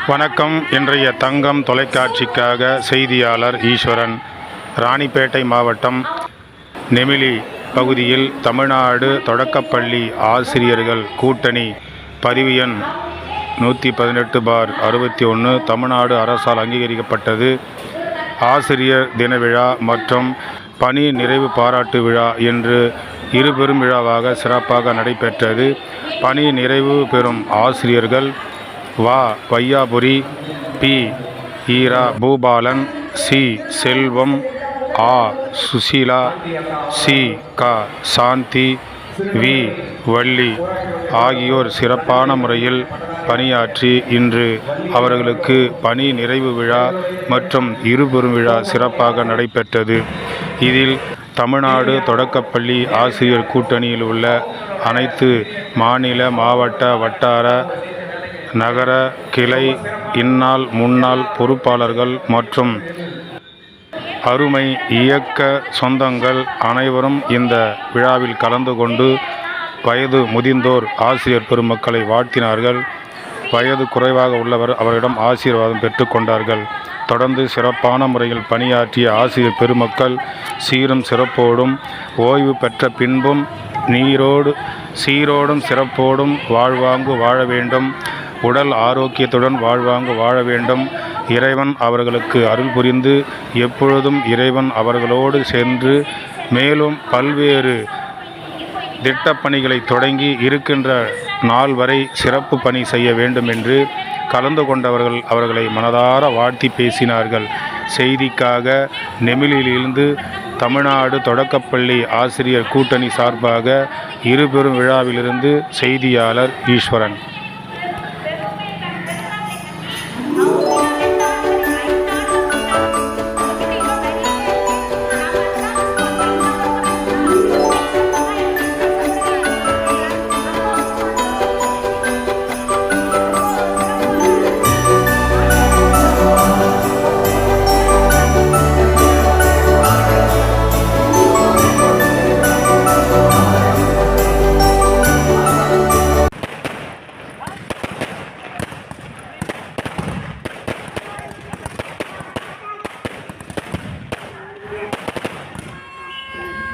வணக்கம். இன்றைய தங்கம் தொலைக்காட்சிக்காக செய்தியாளர் ஈஸ்வரன். ராணிப்பேட்டை மாவட்டம் நெமிலி பகுதியில் தமிழ்நாடு தொடக்கப்பள்ளி ஆசிரியர்கள் கூட்டணி பதிவு எண் 118/61 தமிழ்நாடு அரசால் அங்கீகரிக்கப்பட்டது. ஆசிரியர் தின விழா மற்றும் பணி நிறைவு பாராட்டு விழா என்று இருபெரும் விழாவாக சிறப்பாக நடைபெற்றது. பணி நிறைவு பெறும் ஆசிரியர்கள் வா. வையாபுரி, பி. ஈரா பூபாலன், சி. செல்வம், ஆ. சுசீலா, சி. க. சாந்தி, வி. வள்ளி ஆகியோர் சிறப்பான முறையில் பணியாற்றி இன்று அவர்களுக்கு பணி நிறைவு விழா மற்றும் இருபெரும் விழா சிறப்பாக நடைபெற்றது. இதில் தமிழ்நாடு தொடக்கப்பள்ளி ஆசிரியர் கூட்டணியில் உள்ள அனைத்து மாநில, மாவட்ட, வட்டார, நகர, கிளை, இந்நாள் முன்னாள் பொறுப்பாளர்கள் மற்றும் அருமை இயக்க சொந்தங்கள் அனைவரும் இந்த விழாவில் கலந்து கொண்டு வயது முதிர்ந்தோர் ஆசிரியர் பெருமக்களை வாழ்த்தினார்கள். வயது குறைவாக உள்ளவர் அவரிடம் ஆசீர்வாதம் பெற்றுக்கொண்டார்கள். தொடர்ந்து சிறப்பான முறையில் பணியாற்றிய ஆசிரியர் பெருமக்கள் சீரும் சிறப்போடும் ஓய்வு பெற்ற பின்பும் சீரோடும் சிறப்போடும் வாழ்வாங்கு வாழ வேண்டும், உடல் ஆரோக்கியத்துடன் வாழ்வாங்கு வாழ வேண்டும். இறைவன் அவர்களுக்கு அருள் புரிந்து எப்பொழுதும் இறைவன் அவர்களோடு சென்று மேலும் பல்வேறு திட்டப்பணிகளை தொடங்கி இருக்கின்ற நாள் வரை சிறப்பு பணி செய்ய வேண்டும் என்று கலந்து கொண்டவர்கள் அவர்களை மனதார வாழ்த்தி பேசினார்கள். செய்திக்காக நெமிலியிலிருந்து தமிழ்நாடு தொடக்கப்பள்ளி ஆசிரியர் கூட்டணி சார்பாக இருபெரும் விழாவிலிருந்து செய்தியாளர் ஈஸ்வரன்.